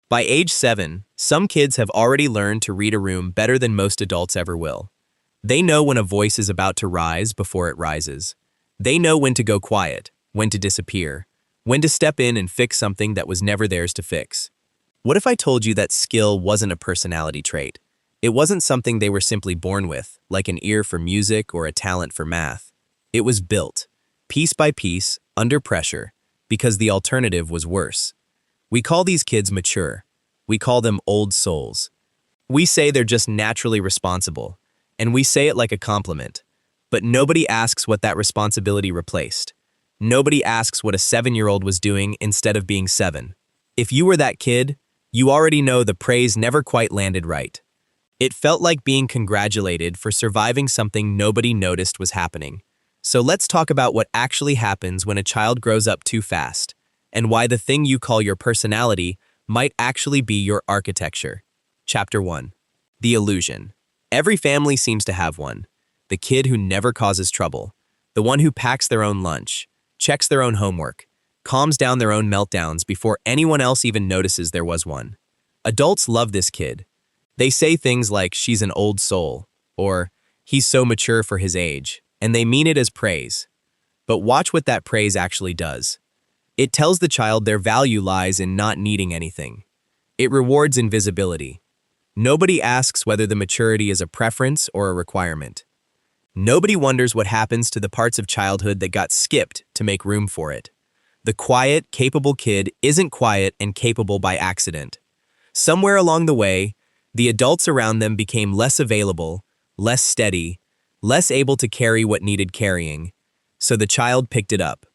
By age 7, some kids have already learned to read a room better than most adults ever will. They know when a voice is about to rise before it rises. They know when to go quiet, when to disappear, when to step in and fix something that was never theirs to fix. What if I told you that skill wasn't a personality trait? It wasn't something they were simply born with, like an ear for music or a talent for math. It was built, piece by piece, under pressure, because the alternative was worse. We call these kids mature. We call them old souls. We say they're just naturally responsible, and we say it like a compliment. But nobody asks what that responsibility replaced. Nobody asks what a 7-year-old was doing instead of being 7. If you were that kid, you already know the praise never quite landed right. It felt like being congratulated for surviving something nobody noticed was happening. So let's talk about what actually happens when a child grows up too fast, and why the thing you call your personality might actually be your architecture. Chapter 1. The illusion. Every family seems to have one. The kid who never causes trouble. The one who packs their own lunch, checks their own homework, calms down their own meltdowns before anyone else even notices there was one. Adults love this kid. They say things like, "She's an old soul," or "He's so mature for his age," and they mean it as praise. But watch what that praise actually does. It tells the child their value lies in not needing anything. It rewards invisibility. Nobody asks whether the maturity is a preference or a requirement. Nobody wonders what happens to the parts of childhood that got skipped to make room for it. The quiet, capable kid isn't quiet and capable by accident. Somewhere along the way, the adults around them became less available, less steady, less able to carry what needed carrying, so the child picked it up.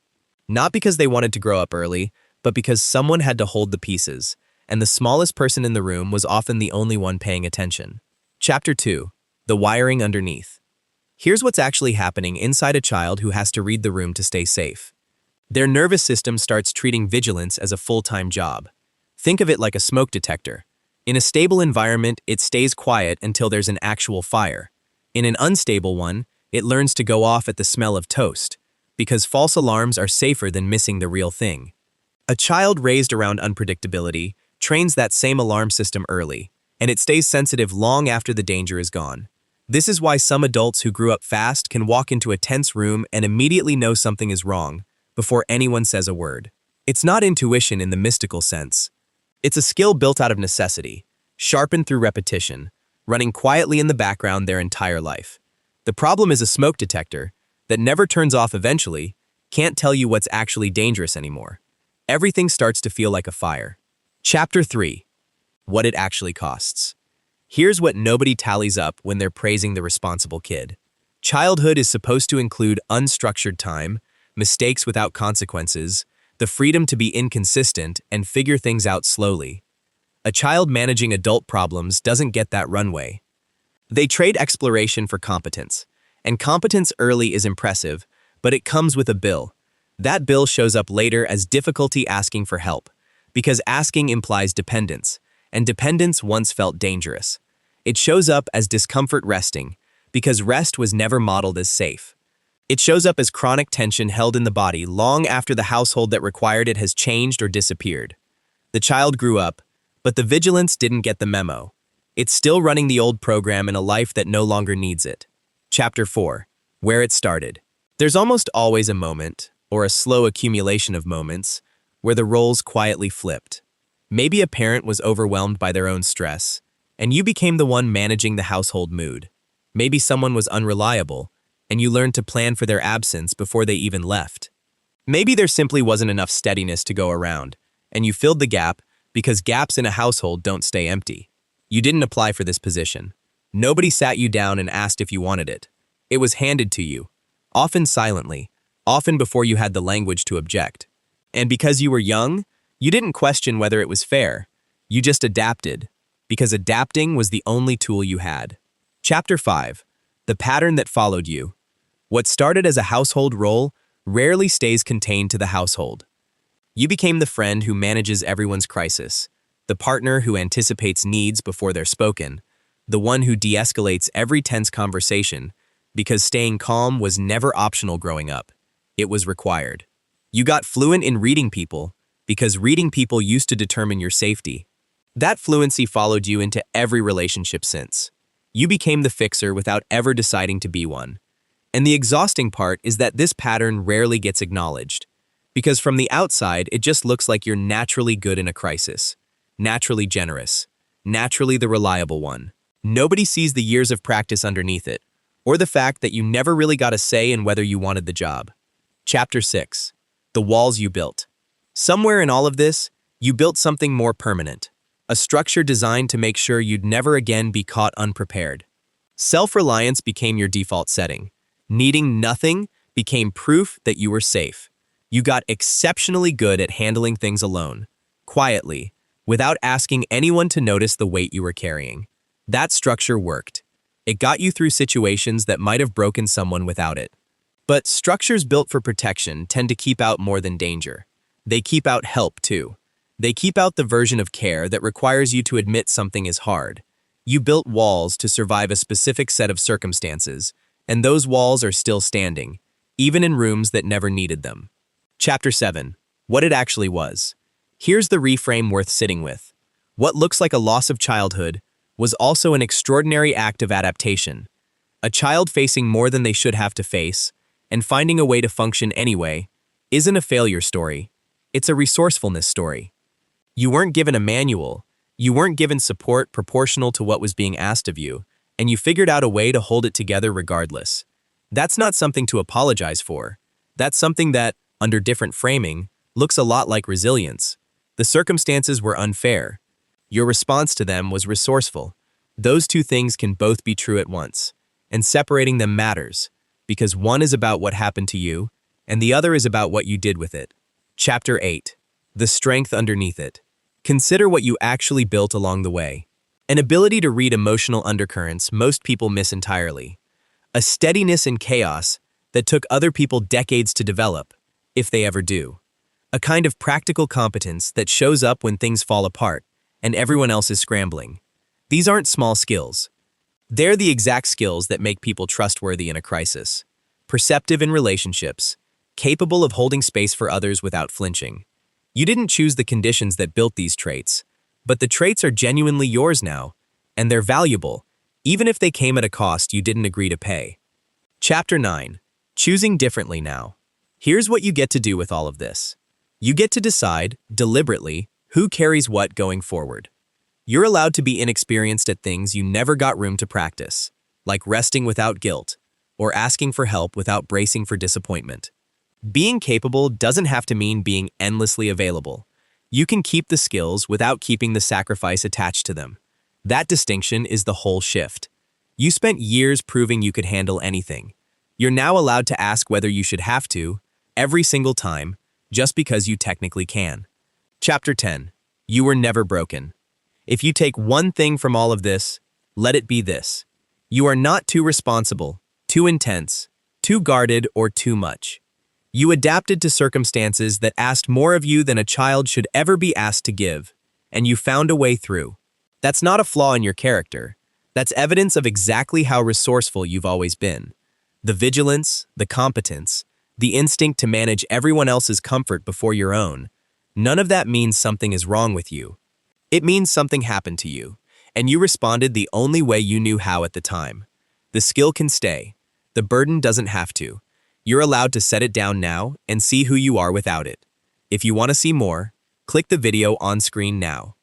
Not because they wanted to grow up early, but because someone had to hold the pieces, and the smallest person in the room was often the only one paying attention. Chapter 2. The wiring underneath. Here's what's actually happening inside a child who has to read the room to stay safe. Their nervous system starts treating vigilance as a full-time job. Think of it like a smoke detector. In a stable environment, it stays quiet until there's an actual fire. In an unstable one, it learns to go off at the smell of toast, because false alarms are safer than missing the real thing. A child raised around unpredictability trains that same alarm system early, and it stays sensitive long after the danger is gone. This is why some adults who grew up fast can walk into a tense room and immediately know something is wrong before anyone says a word. It's not intuition in the mystical sense. It's a skill built out of necessity, sharpened through repetition, running quietly in the background their entire life. The problem is a smoke detector that never turns off eventually can't tell you what's actually dangerous anymore. Everything starts to feel like a fire. Chapter 3. What it actually costs. Here's what nobody tallies up when they're praising the responsible kid. Childhood is supposed to include unstructured time, mistakes without consequences, the freedom to be inconsistent and figure things out slowly. A child managing adult problems doesn't get that runway. They trade exploration for competence. And competence early is impressive, but it comes with a bill. That bill shows up later as difficulty asking for help, because asking implies dependence, and dependence once felt dangerous. It shows up as discomfort resting, because rest was never modeled as safe. It shows up as chronic tension held in the body long after the household that required it has changed or disappeared. The child grew up, but the vigilance didn't get the memo. It's still running the old program in a life that no longer needs it. Chapter 4. Where it started. There's almost always a moment, or a slow accumulation of moments, where the roles quietly flipped. Maybe a parent was overwhelmed by their own stress, and you became the one managing the household mood. Maybe someone was unreliable, and you learned to plan for their absence before they even left. Maybe there simply wasn't enough steadiness to go around, and you filled the gap because gaps in a household don't stay empty. You didn't apply for this position. Nobody sat you down and asked if you wanted it. It was handed to you, often silently, often before you had the language to object. And because you were young, you didn't question whether it was fair. You just adapted, because adapting was the only tool you had. Chapter 5. The pattern that followed you. What started as a household role rarely stays contained to the household. You became the friend who manages everyone's crisis, the partner who anticipates needs before they're spoken, the one who de-escalates every tense conversation, because staying calm was never optional growing up. It was required. You got fluent in reading people, because reading people used to determine your safety. That fluency followed you into every relationship since. You became the fixer without ever deciding to be one. And the exhausting part is that this pattern rarely gets acknowledged. Because from the outside, it just looks like you're naturally good in a crisis, naturally generous, naturally the reliable one. Nobody sees the years of practice underneath it, or the fact that you never really got a say in whether you wanted the job. Chapter 6. The walls you built. Somewhere in all of this, you built something more permanent, a structure designed to make sure you'd never again be caught unprepared. Self-reliance became your default setting. Needing nothing became proof that you were safe. You got exceptionally good at handling things alone, quietly, without asking anyone to notice the weight you were carrying. That structure worked. It got you through situations that might have broken someone without it. But structures built for protection tend to keep out more than danger. They keep out help, too. They keep out the version of care that requires you to admit something is hard. You built walls to survive a specific set of circumstances, and those walls are still standing, even in rooms that never needed them. Chapter 7. What it actually was. Here's the reframe worth sitting with. What looks like a loss of childhood was also an extraordinary act of adaptation. A child facing more than they should have to face, and finding a way to function anyway, isn't a failure story. It's a resourcefulness story. You weren't given a manual, you weren't given support proportional to what was being asked of you, and you figured out a way to hold it together regardless. That's not something to apologize for. That's something that, under different framing, looks a lot like resilience. The circumstances were unfair. Your response to them was resourceful. Those two things can both be true at once, and separating them matters, because one is about what happened to you, and the other is about what you did with it. Chapter 8. The strength underneath it. Consider what you actually built along the way. An ability to read emotional undercurrents most people miss entirely. A steadiness in chaos that took other people decades to develop, if they ever do. A kind of practical competence that shows up when things fall apart and everyone else is scrambling. These aren't small skills. They're the exact skills that make people trustworthy in a crisis. Perceptive in relationships, capable of holding space for others without flinching. You didn't choose the conditions that built these traits, but the traits are genuinely yours now, and they're valuable, even if they came at a cost you didn't agree to pay. Chapter 9. Choosing differently now. Here's what you get to do with all of this. You get to decide, deliberately, who carries what going forward. You're allowed to be inexperienced at things you never got room to practice, like resting without guilt, or asking for help without bracing for disappointment. Being capable doesn't have to mean being endlessly available. You can keep the skills without keeping the sacrifice attached to them. That distinction is the whole shift. You spent years proving you could handle anything. You're now allowed to ask whether you should have to, every single time, just because you technically can. Chapter 10. You were never broken. If you take one thing from all of this, let it be this. You are not too responsible, too intense, too guarded, or too much. You adapted to circumstances that asked more of you than a child should ever be asked to give, and you found a way through. That's not a flaw in your character. That's evidence of exactly how resourceful you've always been. The vigilance, the competence, the instinct to manage everyone else's comfort before your own. None of that means something is wrong with you. It means something happened to you, and you responded the only way you knew how at the time. The skill can stay. The burden doesn't have to. You're allowed to set it down now and see who you are without it. If you want to see more, click the video on screen now.